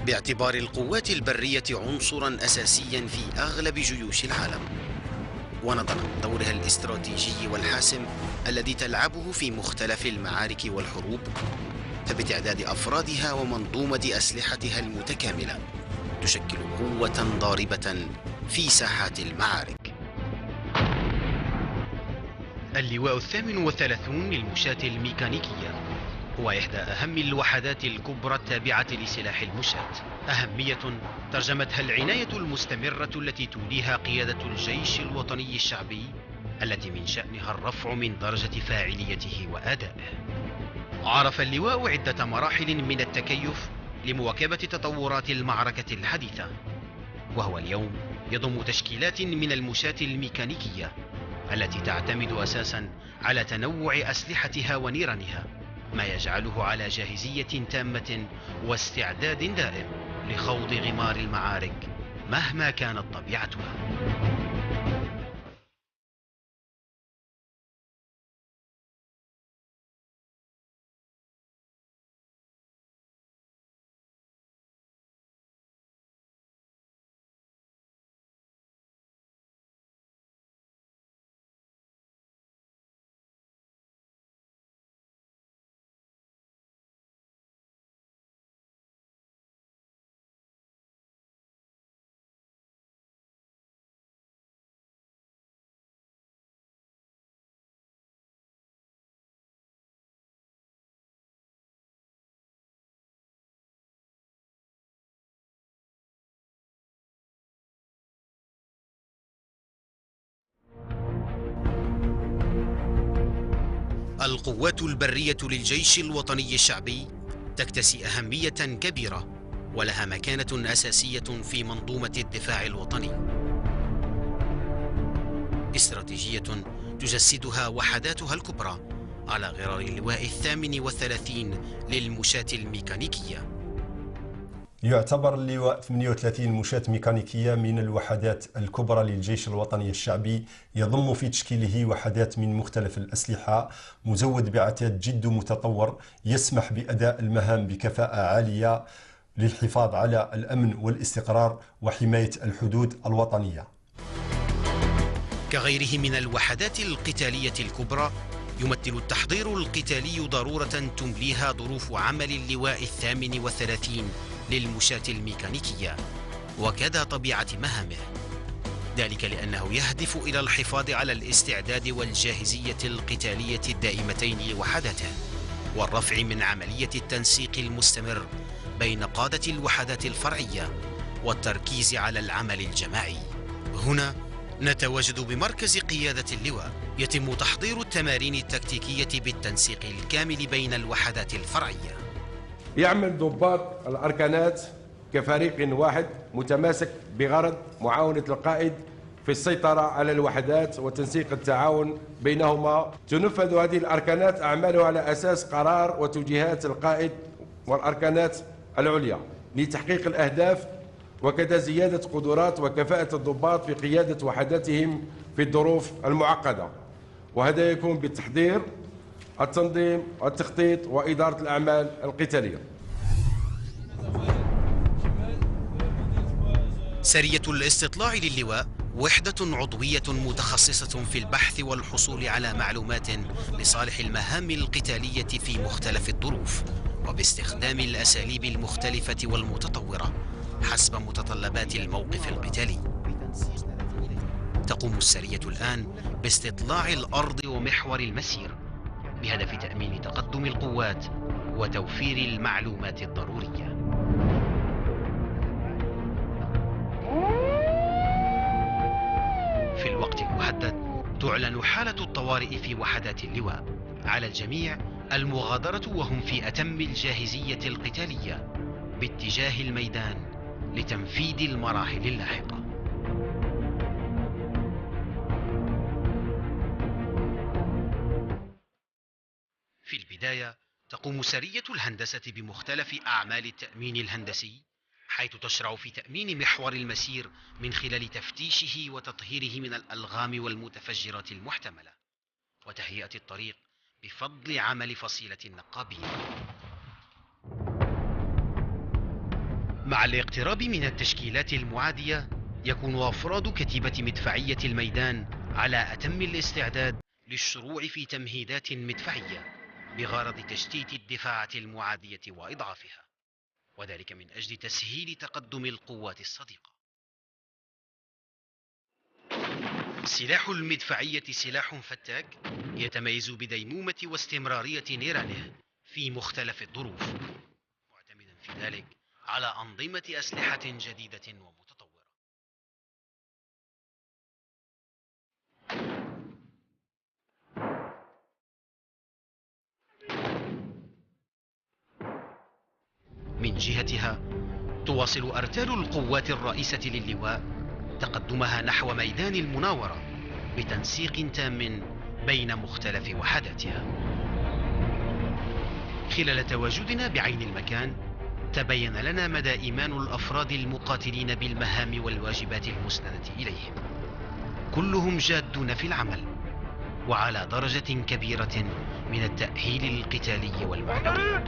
باعتبار القوات البرية عنصرا أساسيا في أغلب جيوش العالم، ونظرا لدورها الاستراتيجي والحاسم الذي تلعبه في مختلف المعارك والحروب، فبتعداد أفرادها ومنظومة أسلحتها المتكاملة تشكل قوة ضاربة في ساحات المعارك. اللواء 38 للمشاة الميكانيكية هو إحدى أهم الوحدات الكبرى التابعة لسلاح المشاة، أهمية ترجمتها العناية المستمرة التي توليها قيادة الجيش الوطني الشعبي، التي من شأنها الرفع من درجة فاعليته وأدائه. عرف اللواء عدة مراحل من التكيف لمواكبة تطورات المعركة الحديثة، وهو اليوم يضم تشكيلات من المشاة الميكانيكية التي تعتمد أساسا على تنوع أسلحتها ونيرانها، ما يجعله على جاهزية تامة واستعداد دائم لخوض غمار المعارك مهما كانت طبيعتها. القوات البرية للجيش الوطني الشعبي تكتسي أهمية كبيرة ولها مكانة أساسية في منظومة الدفاع الوطني، استراتيجية تجسدها وحداتها الكبرى على غرار اللواء 38 للمشاة الميكانيكية. يعتبر اللواء 38 مشاة ميكانيكية من الوحدات الكبرى للجيش الوطني الشعبي، يضم في تشكيله وحدات من مختلف الأسلحة، مزود بعتاد جد متطور يسمح بأداء المهام بكفاءة عالية للحفاظ على الأمن والاستقرار وحماية الحدود الوطنية. كغيره من الوحدات القتالية الكبرى، يمثل التحضير القتالي ضرورة تمليها ظروف عمل اللواء 38 للمشاة الميكانيكية وكذا طبيعة مهامه، ذلك لأنه يهدف إلى الحفاظ على الاستعداد والجاهزية القتالية الدائمتين لوحدته، والرفع من عملية التنسيق المستمر بين قادة الوحدات الفرعية والتركيز على العمل الجماعي. هنا نتواجد بمركز قيادة اللواء، يتم تحضير التمارين التكتيكية بالتنسيق الكامل بين الوحدات الفرعية. يعمل ضباط الأركانات كفريق واحد متماسك بغرض معاونة القائد في السيطرة على الوحدات وتنسيق التعاون بينهما. تنفذ هذه الأركانات أعمالها على أساس قرار وتوجيهات القائد والأركانات العليا لتحقيق الأهداف، وكذا زيادة قدرات وكفاءة الضباط في قيادة وحداتهم في الظروف المعقدة، وهذا يكون بالتحضير، التنظيم، التخطيط وإدارة الأعمال القتالية. سرية الاستطلاع للواء وحدة عضوية متخصصة في البحث والحصول على معلومات لصالح المهام القتالية في مختلف الظروف، وباستخدام الأساليب المختلفة والمتطورة حسب متطلبات الموقف القتالي. تقوم السرية الآن باستطلاع الأرض ومحور المسير بهدف تأمين تقدم القوات وتوفير المعلومات الضرورية. في الوقت المحدد تعلن حالة الطوارئ في وحدات اللواء، على الجميع المغادرة وهم في أتم الجاهزية القتالية باتجاه الميدان لتنفيذ المراحل اللاحقة. في البداية تقوم سرية الهندسة بمختلف أعمال التأمين الهندسي، حيث تشرع في تأمين محور المسير من خلال تفتيشه وتطهيره من الألغام والمتفجرات المحتملة، وتهيئة الطريق بفضل عمل فصيلة النقابين. مع الاقتراب من التشكيلات المعادية يكون أفراد كتيبة مدفعية الميدان على أتم الاستعداد للشروع في تمهيدات مدفعية بغرض تشتيت الدفاعات المعادية وإضعافها، وذلك من أجل تسهيل تقدم القوات الصديقة. سلاح المدفعية سلاح فتاك يتميز بديمومة واستمرارية نيرانه في مختلف الظروف، معتمدا في ذلك على أنظمة أسلحة جديدة ومتطورة. من جهتها تواصل أرتال القوات الرئيسة للواء تقدمها نحو ميدان المناورة بتنسيق تام بين مختلف وحداتها. خلال تواجدنا بعين المكان تبين لنا مدى إيمان الأفراد المقاتلين بالمهام والواجبات المسندة إليهم، كلهم جادون في العمل وعلى درجة كبيرة من التأهيل القتالي والمعنوي.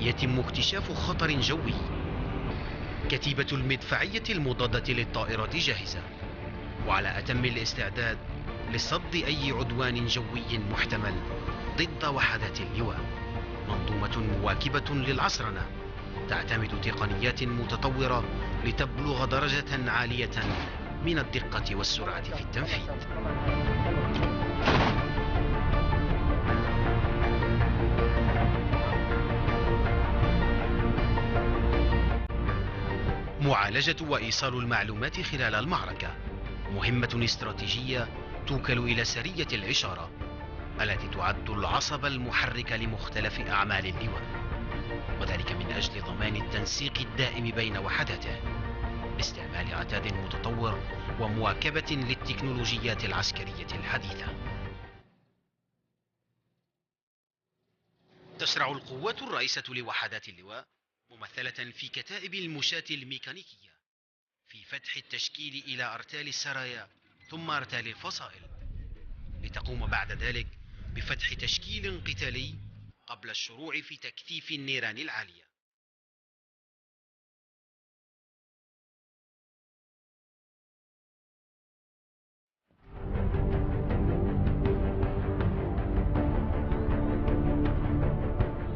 يتم اكتشاف خطر جوي. كتيبة المدفعية المضادة للطائرات جاهزة وعلى أتم الاستعداد لصد أي عدوان جوي محتمل ضد وحدات اللواء. منظومة مواكبة للعصرنة تعتمد تقنيات متطورة لتبلغ درجة عالية من الدقة والسرعة في التنفيذ. معالجة وإيصال المعلومات خلال المعركة مهمة استراتيجية توكل إلى سرية الإشارة التي تعد العصب المحرك لمختلف أعمال اللواء، وذلك من أجل ضمان التنسيق الدائم بين وحداته باستعمال عتاد متطور ومواكبة للتكنولوجيات العسكرية الحديثة. تشرع القوات الرئيسة لوحدات اللواء ممثلة في كتائب المشاة الميكانيكية في فتح التشكيل إلى أرتال السرايا ثم أرتال الفصائل، لتقوم بعد ذلك بفتح تشكيل قتالي قبل الشروع في تكثيف النيران العالية.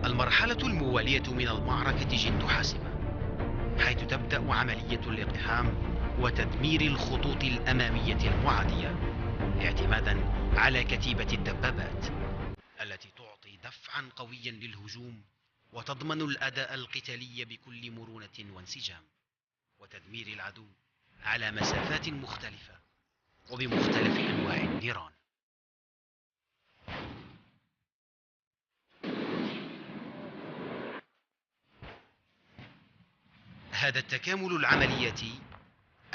المرحلة الموالية من المعركة جد حاسمة، حيث تبدأ عملية الاقتحام وتدمير الخطوط الأمامية المعادية اعتمادا على كتيبة الدبابات التي تعطي دفعا قويا للهجوم وتضمن الأداء القتالي بكل مرونة وانسجام وتدمير العدو على مسافات مختلفة وبمختلف أنواع النيران. هذا التكامل العملياتي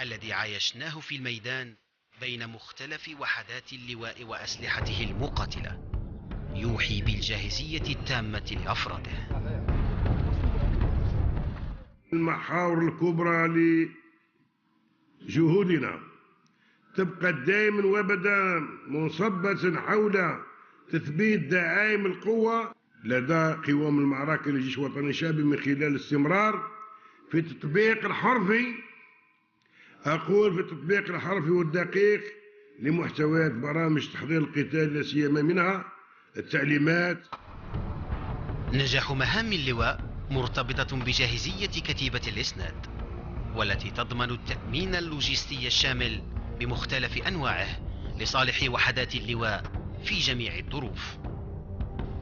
الذي عايشناه في الميدان بين مختلف وحدات اللواء وأسلحته المقاتلة يوحي بالجاهزية التامة لأفراده. المحاور الكبرى لجهودنا تبقى دائما وابدا منصبة حول تثبيت دعائم القوة لدى قوام المعركة للجيش الوطني الشعبي من خلال الاستمرار في التطبيق الحرفي، أقول في التطبيق الحرفي والدقيق لمحتويات برامج تحضير القتال، لا سيما منها التعليمات. نجاح مهام اللواء مرتبطة بجاهزية كتيبة الإسناد والتي تضمن التأمين اللوجستي الشامل بمختلف أنواعه لصالح وحدات اللواء في جميع الظروف.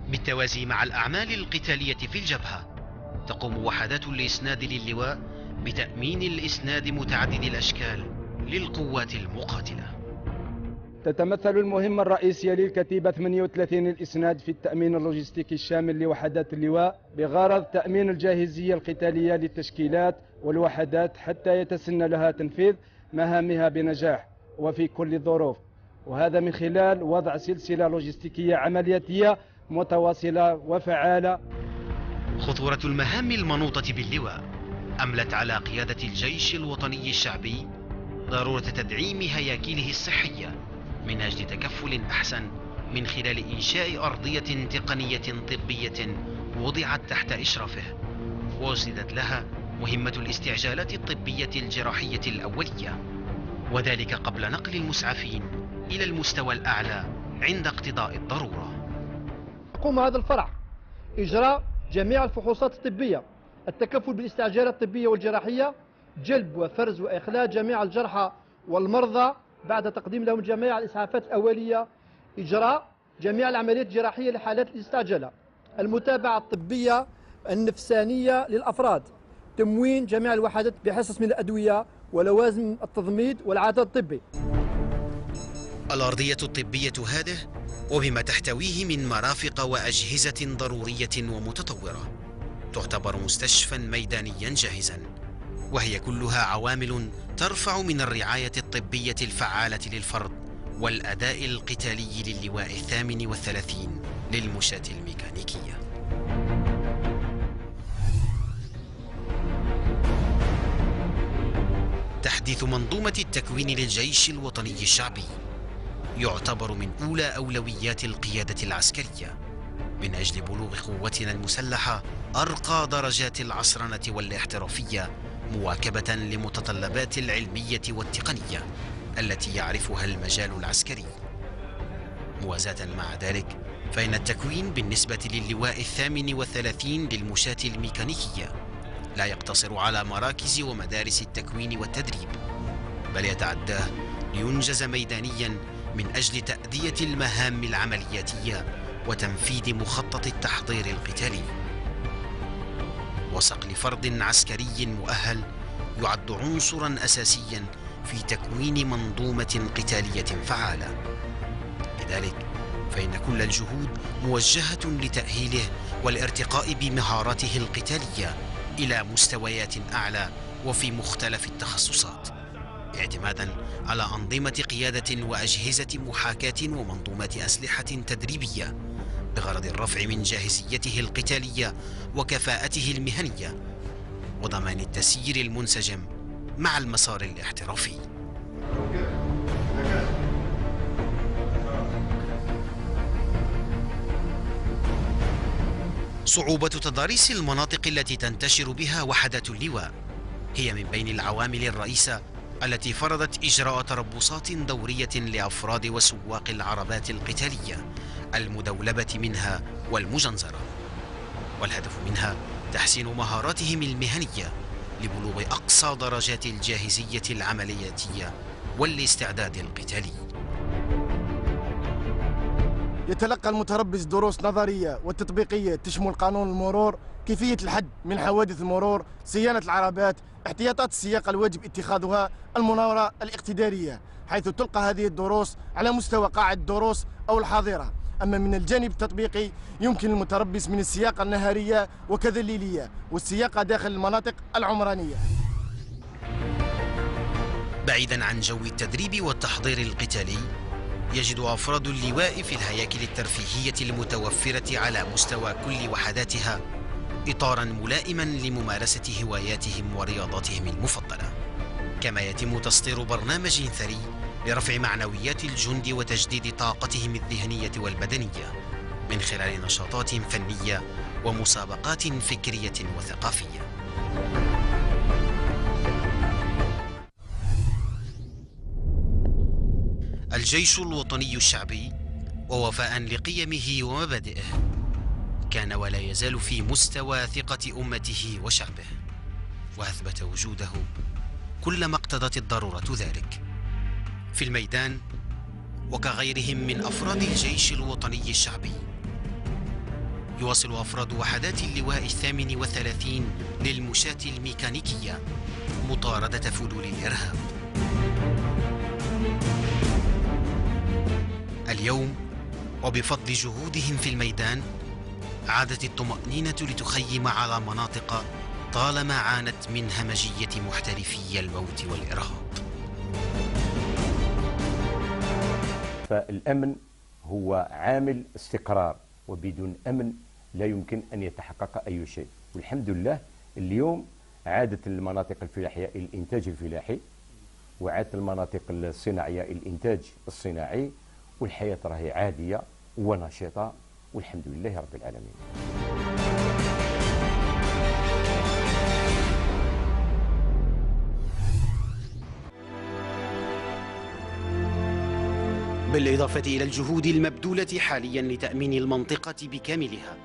بالتوازي مع الأعمال القتالية في الجبهة تقوم وحدات الإسناد للواء بتأمين الإسناد متعدد الأشكال للقوات المقاتلة. تتمثل المهمة الرئيسية للكتيبة 38 الإسناد في التأمين اللوجستيكي الشامل لوحدات اللواء بغرض تأمين الجاهزية القتالية للتشكيلات والوحدات حتى يتسنى لها تنفيذ مهامها بنجاح وفي كل الظروف، وهذا من خلال وضع سلسلة لوجستيكية عملياتية متواصلة وفعالة. خطورة المهام المنوطة باللواء أملت على قيادة الجيش الوطني الشعبي ضرورة تدعيم هياكله الصحية من أجل تكفل أحسن من خلال إنشاء أرضية تقنية طبية وضعت تحت إشرافه، وأسندت لها مهمة الاستعجالات الطبية الجراحية الأولية، وذلك قبل نقل المسعفين إلى المستوى الأعلى عند اقتضاء الضرورة. يقوم هذا الفرع إجراء جميع الفحوصات الطبية، التكفل بالاستعجالات الطبية والجراحية، جلب وفرز وإخلاء جميع الجرحى والمرضى بعد تقديم لهم جميع الإسعافات الأولية، إجراء جميع العمليات الجراحية لحالات الاستعجالة، المتابعة الطبية النفسانية للأفراد، تموين جميع الوحدات بحصص من الأدوية ولوازم التضميد والعداد الطبي. الأرضية الطبية هذه وبما تحتويه من مرافق وأجهزة ضرورية ومتطورة تعتبر مستشفى ميدانيا جاهزا، وهي كلها عوامل ترفع من الرعاية الطبية الفعالة للفرد والأداء القتالي للواء 38 للمشاة الميكانيكية. تحديث منظومة التكوين للجيش الوطني الشعبي يعتبر من أولى أولويات القيادة العسكرية من أجل بلوغ قوتنا المسلحة أرقى درجات العصرنة والاحترافية، مواكبة لمتطلبات العلمية والتقنية التي يعرفها المجال العسكري. موازاة مع ذلك، فإن التكوين بالنسبة للواء 38 للمشاة الميكانيكية لا يقتصر على مراكز ومدارس التكوين والتدريب، بل يتعداه لينجز ميدانيا من أجل تأدية المهام العملياتية وتنفيذ مخطط التحضير القتالي، وصقل فرد عسكري مؤهل يعد عنصرا أساسيا في تكوين منظومة قتالية فعالة. لذلك فإن كل الجهود موجهة لتأهيله والارتقاء بمهاراته القتالية إلى مستويات أعلى وفي مختلف التخصصات، اعتمادا على أنظمة قيادة وأجهزة محاكاة ومنظومات أسلحة تدريبية بغرض الرفع من جاهزيته القتالية وكفاءته المهنية وضمان التسيير المنسجم مع المسار الاحترافي. صعوبة تضاريس المناطق التي تنتشر بها وحدات اللواء هي من بين العوامل الرئيسة التي فرضت إجراء تربصات دورية لأفراد وسواق العربات القتالية المدولبة منها والمجنزرة، والهدف منها تحسين مهاراتهم المهنية لبلوغ أقصى درجات الجاهزية العملياتية والاستعداد القتالي. يتلقى المتربص دروس نظرية وتطبيقية تشمل قانون المرور، كيفية الحد من حوادث المرور، صيانة العربات، احتياطات السياقة الواجب اتخاذها، المناورة الاقتدارية، حيث تلقى هذه الدروس على مستوى قاعة الدروس أو الحاضرة. أما من الجانب التطبيقي يمكن المتربص من السياقة النهارية وكذا الليلية والسياقة داخل المناطق العمرانية. بعيدا عن جو التدريب والتحضير القتالي، يجد أفراد اللواء في الهياكل الترفيهية المتوفرة على مستوى كل وحداتها إطارا ملائما لممارسة هواياتهم ورياضاتهم المفضلة، كما يتم تسطير برنامج ثري لرفع معنويات الجند وتجديد طاقتهم الذهنية والبدنية من خلال نشاطات فنية ومسابقات فكرية وثقافية. الجيش الوطني الشعبي ووفاء لقيمه ومبادئه كان ولا يزال في مستوى ثقة أمته وشعبه، وأثبت وجوده كلما اقتضت الضرورة ذلك في الميدان وكغيرهم من أفراد الجيش الوطني الشعبي. يواصل أفراد وحدات اللواء 38 للمشاة الميكانيكية مطاردة فلول الإرهاب. اليوم وبفضل جهودهم في الميدان عادت الطمأنينة لتخيم على مناطق طالما عانت من همجية محترفي الموت والإرهاب. فالأمن هو عامل استقرار، وبدون أمن لا يمكن أن يتحقق أي شيء. والحمد لله اليوم عادت المناطق الفلاحية الإنتاج الفلاحي، وعادت المناطق الصناعية الإنتاج الصناعي، والحياة راهي عادية ونشيطة، والحمد لله رب العالمين. بالإضافة إلى الجهود المبذولة حاليا لتأمين المنطقة بكاملها،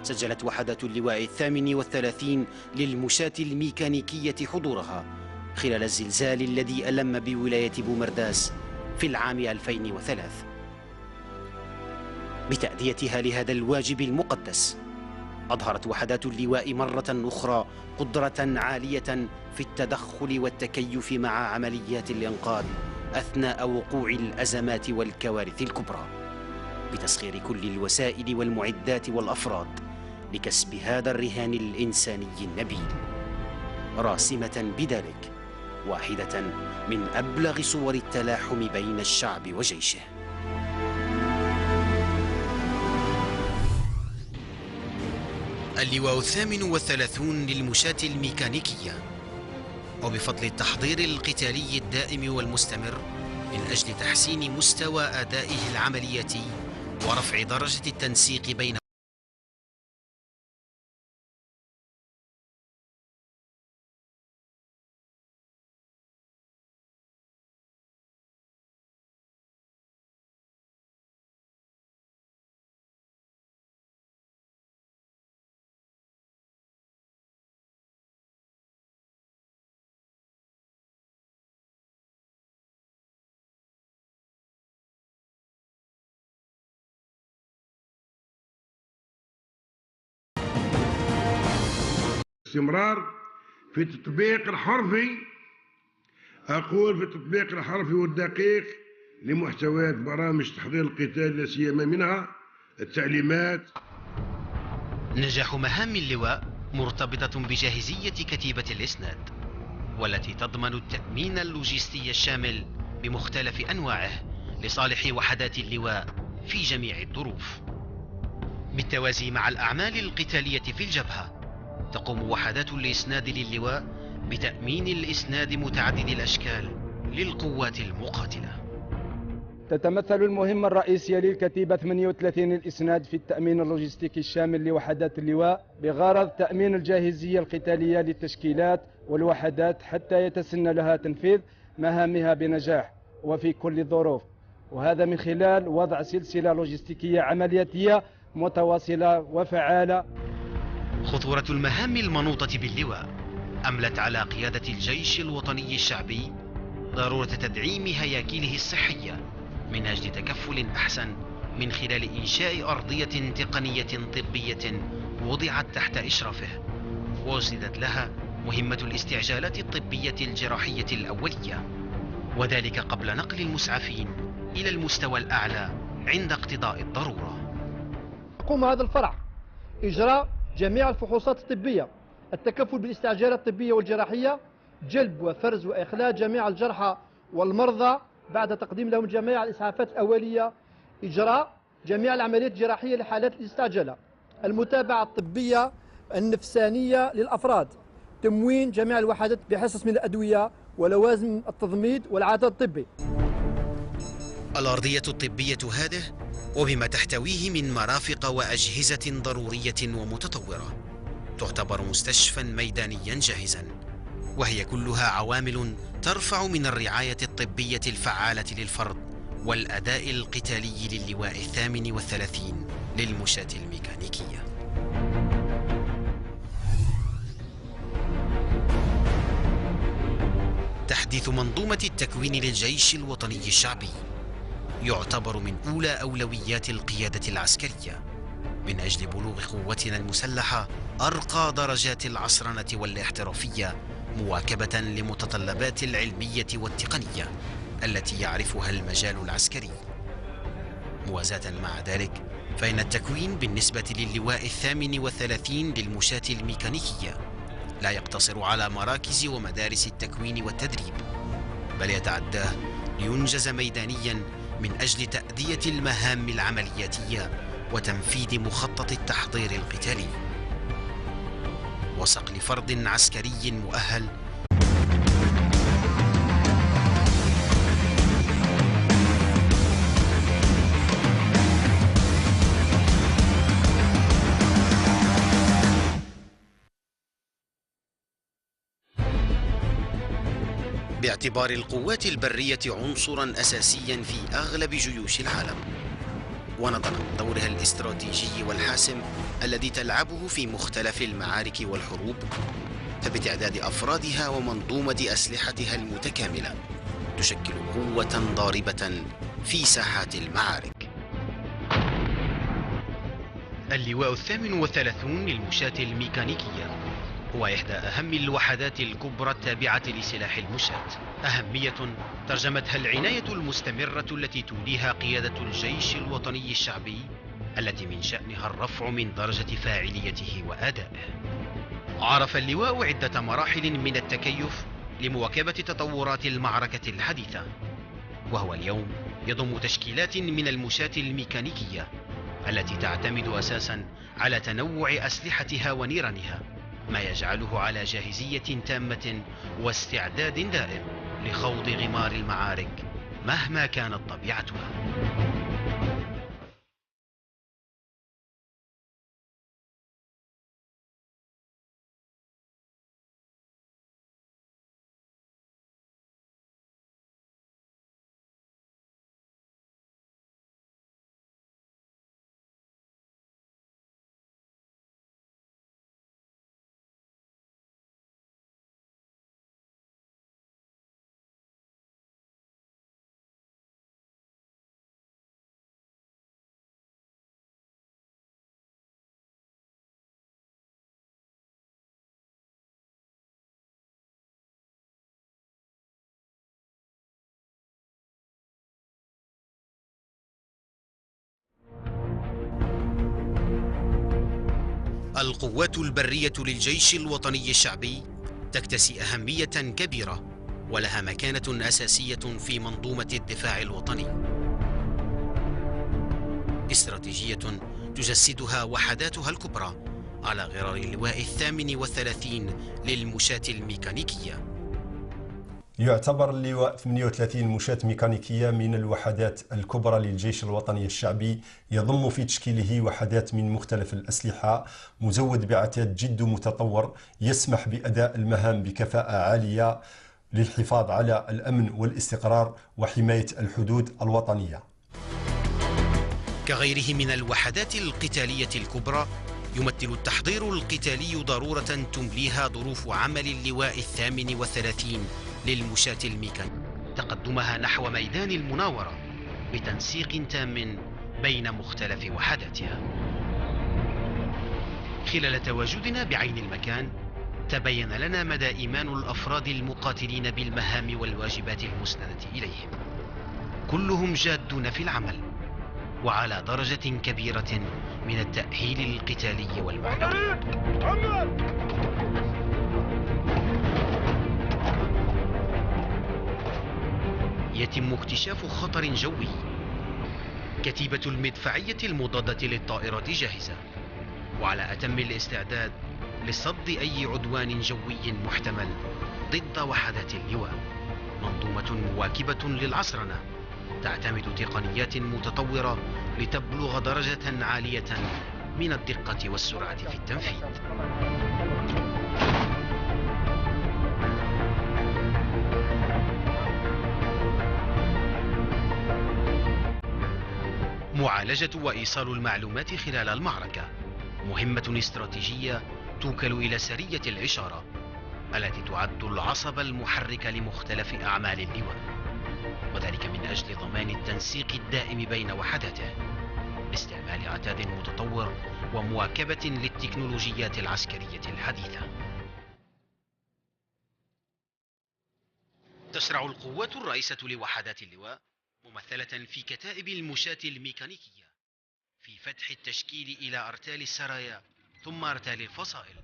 سجلت وحدات اللواء 38 للمشاة الميكانيكية حضورها خلال الزلزال الذي ألم بولاية بومرداس في العام 2003. بتأديتها لهذا الواجب المقدس، أظهرت وحدات اللواء مرة أخرى قدرة عالية في التدخل والتكيف مع عمليات الإنقاذ أثناء وقوع الأزمات والكوارث الكبرى، بتسخير كل الوسائل والمعدات والأفراد لكسب هذا الرهان الإنساني النبيل، راسمة بذلك واحدة من أبلغ صور التلاحم بين الشعب وجيشه. اللواء 38 للمشاة الميكانيكية، وبفضل التحضير القتالي الدائم والمستمر من أجل تحسين مستوى أدائه العملياتي ورفع درجة التنسيق بين استمرار في التطبيق الحرفي، أقول في التطبيق الحرفي والدقيق لمحتويات برامج تحضير القتال، لا سيما منها التعليمات. نجاح مهام اللواء مرتبطة بجاهزية كتيبة الإسناد، والتي تضمن التأمين اللوجستي الشامل بمختلف أنواعه لصالح وحدات اللواء في جميع الظروف. بالتوازي مع الأعمال القتالية في الجبهة، تقوم وحدات الإسناد للواء بتأمين الإسناد متعدد الأشكال للقوات المقاتلة. تتمثل المهمة الرئيسية للكتيبة 38 الإسناد في التأمين اللوجستيكي الشامل لوحدات اللواء بغرض تأمين الجاهزية القتالية للتشكيلات والوحدات حتى يتسنى لها تنفيذ مهامها بنجاح وفي كل الظروف، وهذا من خلال وضع سلسلة لوجستيكية عملياتية متواصلة وفعالة. خطورة المهام المنوطة باللواء أملت على قيادة الجيش الوطني الشعبي ضرورة تدعيم هياكله الصحية من أجل تكفل أحسن من خلال إنشاء أرضية تقنية طبية وضعت تحت إشرافه، وأسندت لها مهمة الاستعجالات الطبية الجراحية الأولية، وذلك قبل نقل المسعفين إلى المستوى الأعلى عند اقتضاء الضرورة. يقوم هذا الفرع إجراء جميع الفحوصات الطبية، التكفل بالاستعجالات الطبية والجراحية، جلب وفرز وإخلاء جميع الجرحى والمرضى بعد تقديم لهم جميع الإسعافات الأولية، إجراء جميع العمليات الجراحية لحالات الاستعجالة، المتابعة الطبية النفسانية للأفراد، تموين جميع الوحدات بحصص من الأدوية ولوازم التضميد والعادات الطبي. الأرضية الطبية هذه وبما تحتويه من مرافق وأجهزة ضرورية ومتطورة تعتبر مستشفى ميدانيا جاهزا، وهي كلها عوامل ترفع من الرعاية الطبية الفعالة للفرد والأداء القتالي للواء 38 للمشاة الميكانيكية. تحديث منظومة التكوين للجيش الوطني الشعبي يعتبر من أولى أولويات القيادة العسكرية من أجل بلوغ قوتنا المسلحة أرقى درجات العصرنة والاحترافية، مواكبة لمتطلبات العلمية والتقنية التي يعرفها المجال العسكري. موازاة مع ذلك، فإن التكوين بالنسبة للواء 38 للمشاة الميكانيكية لا يقتصر على مراكز ومدارس التكوين والتدريب، بل يتعداه لينجز ميدانيا من أجل تأدية المهام العملياتية وتنفيذ مخطط التحضير القتالي وصقل فرد عسكري مؤهل باعتبار القوات البرية عنصرا أساسيا في أغلب جيوش العالم، ونظرا لدورها الاستراتيجي والحاسم الذي تلعبه في مختلف المعارك والحروب، فبتعداد أفرادها ومنظومة أسلحتها المتكاملة تشكل قوة ضاربة في ساحات المعارك. اللواء 38 للمشاة الميكانيكية هو إحدى أهم الوحدات الكبرى التابعة لسلاح المشاة، أهمية ترجمتها العناية المستمرة التي توليها قيادة الجيش الوطني الشعبي، التي من شأنها الرفع من درجة فاعليته وأدائه. عرف اللواء عدة مراحل من التكيف لمواكبة تطورات المعركة الحديثة، وهو اليوم يضم تشكيلات من المشاة الميكانيكية التي تعتمد أساسا على تنوع أسلحتها ونيرانها، ما يجعله على جاهزية تامة واستعداد دائم لخوض غمار المعارك مهما كانت طبيعتها. القوات البرية للجيش الوطني الشعبي تكتسي أهمية كبيرة ولها مكانة أساسية في منظومة الدفاع الوطني، استراتيجية تجسدها وحداتها الكبرى على غرار اللواء 38 للمشاة الميكانيكية. يعتبر اللواء 38 مشاة ميكانيكية من الوحدات الكبرى للجيش الوطني الشعبي، يضم في تشكيله وحدات من مختلف الأسلحة، مزود بعتاد جد متطور يسمح بأداء المهام بكفاءة عالية للحفاظ على الأمن والاستقرار وحماية الحدود الوطنية. كغيره من الوحدات القتالية الكبرى، يمثل التحضير القتالي ضرورة تمليها ظروف عمل اللواء 38 للمشاة الميكانيكية تقدمها نحو ميدان المناورة بتنسيق تام بين مختلف وحداتها. خلال تواجدنا بعين المكان تبين لنا مدى إيمان الأفراد المقاتلين بالمهام والواجبات المسندة إليهم، كلهم جادون في العمل وعلى درجة كبيرة من التأهيل القتالي والمعنوي. يتم اكتشاف خطر جوي. كتيبة المدفعية المضادة للطائرات جاهزة وعلى أتم الاستعداد لصد أي عدوان جوي محتمل ضد وحدات اللواء. منظومة مواكبة للعصرنة تعتمد تقنيات متطورة لتبلغ درجة عالية من الدقة والسرعة في التنفيذ. معالجة وإيصال المعلومات خلال المعركة مهمة استراتيجية توكل إلى سرية الإشارة التي تعد العصب المحرك لمختلف أعمال اللواء، وذلك من أجل ضمان التنسيق الدائم بين وحداته باستعمال عتاد متطور ومواكبة للتكنولوجيات العسكرية الحديثة. تشرع القوات الرئيسة لوحدات اللواء ممثلة في كتائب المشاة الميكانيكية في فتح التشكيل إلى أرتال السرايا ثم أرتال الفصائل،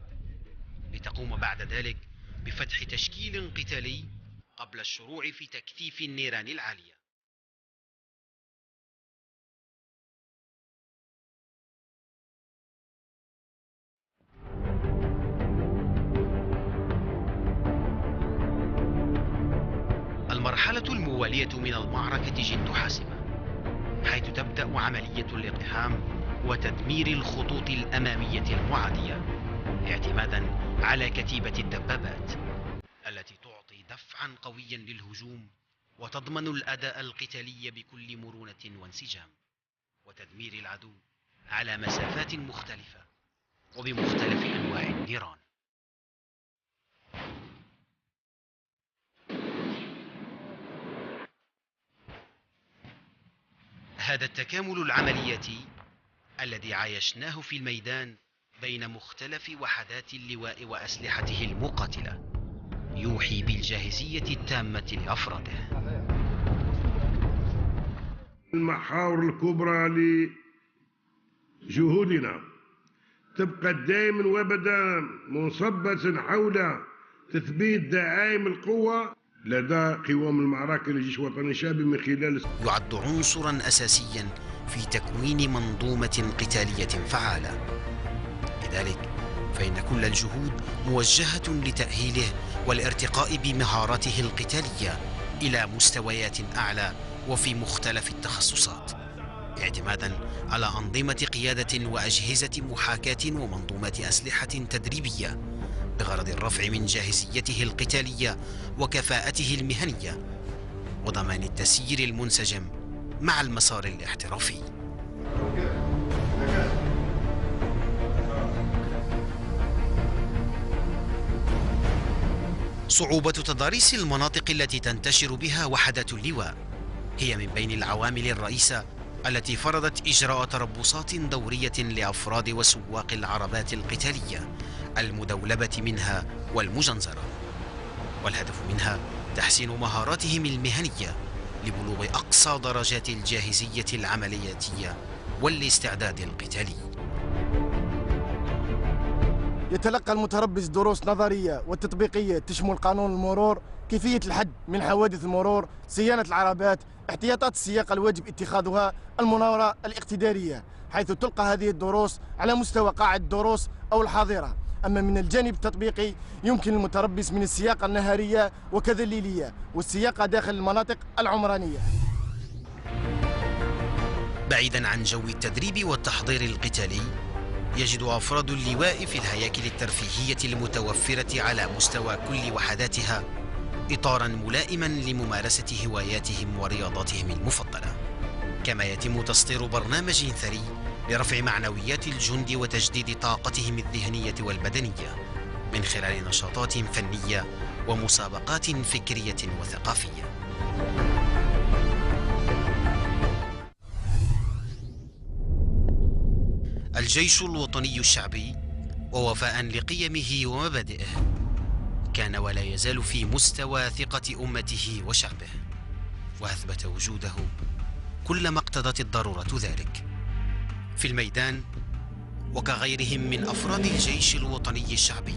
لتقوم بعد ذلك بفتح تشكيل قتالي قبل الشروع في تكثيف النيران العالية. المرحلة الموالية من المعركة جد حاسمة، حيث تبدأ عملية الاقتحام وتدمير الخطوط الأمامية المعادية اعتمادا على كتيبة الدبابات التي تعطي دفعا دفعا قويا للهجوم، وتضمن الأداء القتالي بكل مرونة وانسجام، وتدمير العدو على مسافات مختلفة وبمختلف أنواع النيران. هذا التكامل العملياتي الذي عايشناه في الميدان بين مختلف وحدات اللواء وأسلحته المقاتلة يوحي بالجاهزية التامة لأفراده. المحاور الكبرى لجهودنا تبقى دائما وابدا منصبة حول تثبيت دعائم القوة لدى قوام المعركة للجيش الوطني الشعبي من خلال يعد عنصرا أساسيا في تكوين منظومة قتالية فعالة. لذلك فإن كل الجهود موجهة لتأهيله والارتقاء بمهاراته القتالية إلى مستويات أعلى وفي مختلف التخصصات، اعتمادا على أنظمة قيادة وأجهزة محاكاة ومنظومات أسلحة تدريبية بغرض الرفع من جاهزيته القتالية وكفاءته المهنية وضمان التسيير المنسجم مع المسار الاحترافي. صعوبة تضاريس المناطق التي تنتشر بها وحدات اللواء هي من بين العوامل الرئيسة التي فرضت إجراء تربصات دورية لأفراد وسواق العربات القتالية المدولبة منها والمجنزرة، والهدف منها تحسين مهاراتهم المهنية لبلوغ أقصى درجات الجاهزية العملياتية والاستعداد القتالي. يتلقى المتربص دروس نظرية وتطبيقية تشمل قانون المرور، كيفية الحد من حوادث المرور، صيانة العربات، احتياطات السياقة الواجب اتخاذها، المناورة الاقتدارية، حيث تلقى هذه الدروس على مستوى قاعة الدروس أو الحاضرة. أما من الجانب التطبيقي يمكن المتربص من السياقة النهارية وكذا الليلية والسياقة داخل المناطق العمرانية. بعيدا عن جو التدريب والتحضير القتالي، يجد أفراد اللواء في الهياكل الترفيهية المتوفرة على مستوى كل وحداتها إطارا ملائما لممارسة هواياتهم ورياضاتهم المفضلة، كما يتم تسطير برنامج ثري لرفع معنويات الجند وتجديد طاقتهم الذهنية والبدنية من خلال نشاطات فنية ومسابقات فكرية وثقافية. الجيش الوطني الشعبي ووفاء لقيمه ومبادئه كان ولا يزال في مستوى ثقة أمته وشعبه، وأثبت وجوده كلما اقتضت الضرورة ذلك. في الميدان وكغيرهم من أفراد الجيش الوطني الشعبي،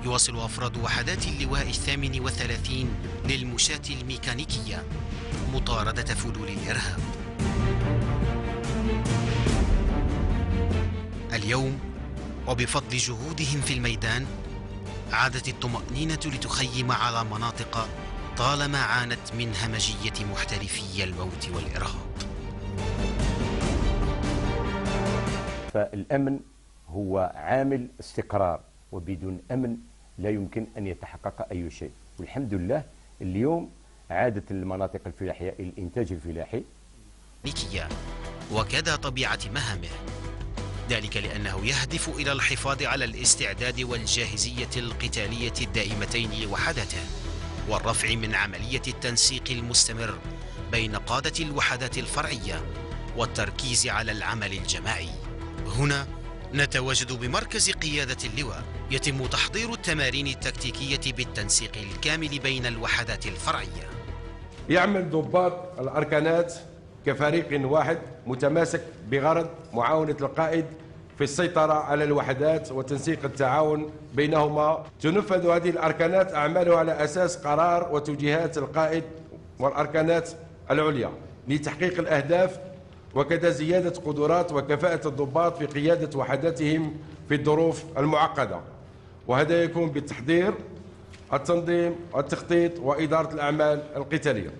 يواصل أفراد وحدات اللواء 38 للمشاة الميكانيكية مطاردة فلول الإرهاب. اليوم وبفضل جهودهم في الميدان عادت الطمأنينة لتخيم على مناطق طالما عانت من همجية محترفي الموت والإرهاب. فالأمن هو عامل استقرار، وبدون أمن لا يمكن أن يتحقق أي شيء. والحمد لله اليوم عادت المناطق الفلاحية الإنتاج الفلاحي وكذا طبيعة مهامه، ذلك لأنه يهدف إلى الحفاظ على الاستعداد والجاهزية القتالية الدائمتين لوحدته، والرفع من عملية التنسيق المستمر بين قادة الوحدات الفرعية والتركيز على العمل الجماعي. هنا نتواجد بمركز قيادة اللواء يتم تحضير التمارين التكتيكية بالتنسيق الكامل بين الوحدات الفرعية. يعمل ضباط الأركانات كفريق واحد متماسك بغرض معاونة القائد في السيطرة على الوحدات وتنسيق التعاون بينهما. تنفذ هذه الأركانات أعمالها على أساس قرار وتوجيهات القائد والأركانات العليا لتحقيق الأهداف، وكذا زيادة قدرات وكفاءة الضباط في قيادة وحداتهم في الظروف المعقدة، وهذا يكون بالتحضير، التنظيم، التخطيط وإدارة الأعمال القتالية.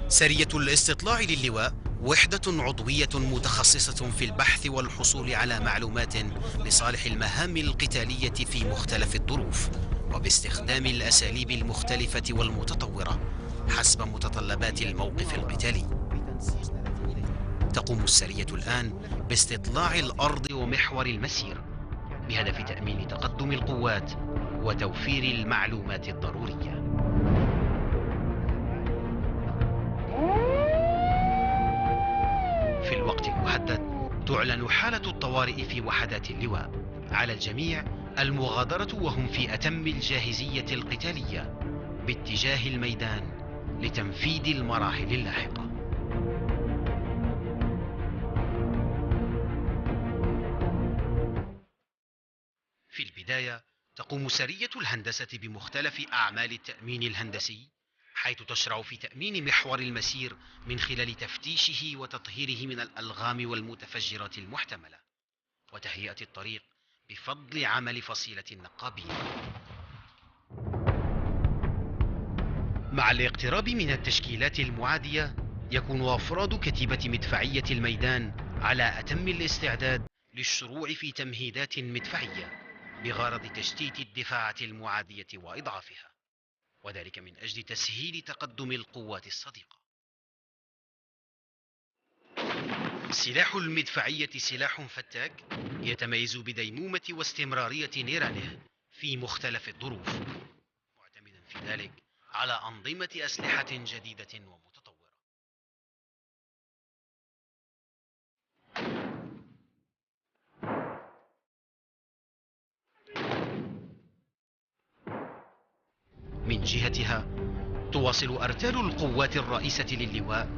سرية الاستطلاع للواء وحدة عضوية متخصصة في البحث والحصول على معلومات لصالح المهام القتالية في مختلف الظروف وباستخدام الأساليب المختلفة والمتطورة حسب متطلبات الموقف القتالي. تقوم السرية الآن باستطلاع الأرض ومحور المسير بهدف تأمين تقدم القوات وتوفير المعلومات الضرورية. في الوقت المحدد تعلن حالة الطوارئ في وحدات اللواء. على الجميع المغادرة وهم في أتم الجاهزية القتالية باتجاه الميدان لتنفيذ المراحل اللاحقة. في البداية تقوم سرية الهندسة بمختلف أعمال التأمين الهندسي، حيث تشرع في تأمين محور المسير من خلال تفتيشه وتطهيره من الألغام والمتفجرات المحتملة وتهيئة الطريق بفضل عمل فصيلة النقابين. مع الاقتراب من التشكيلات المعادية يكون أفراد كتيبة مدفعية الميدان على أتم الاستعداد للشروع في تمهيدات مدفعية بغرض تشتيت الدفاعات المعادية وإضعافها، وذلك من أجل تسهيل تقدم القوات الصديقة. سلاح المدفعية سلاح فتاك يتميز بديمومة واستمرارية نيرانه في مختلف الظروف، معتمدا في ذلك على أنظمة أسلحة جديدة ومتطورة. من جهتها تواصل أرتال القوات الرئيسة للواء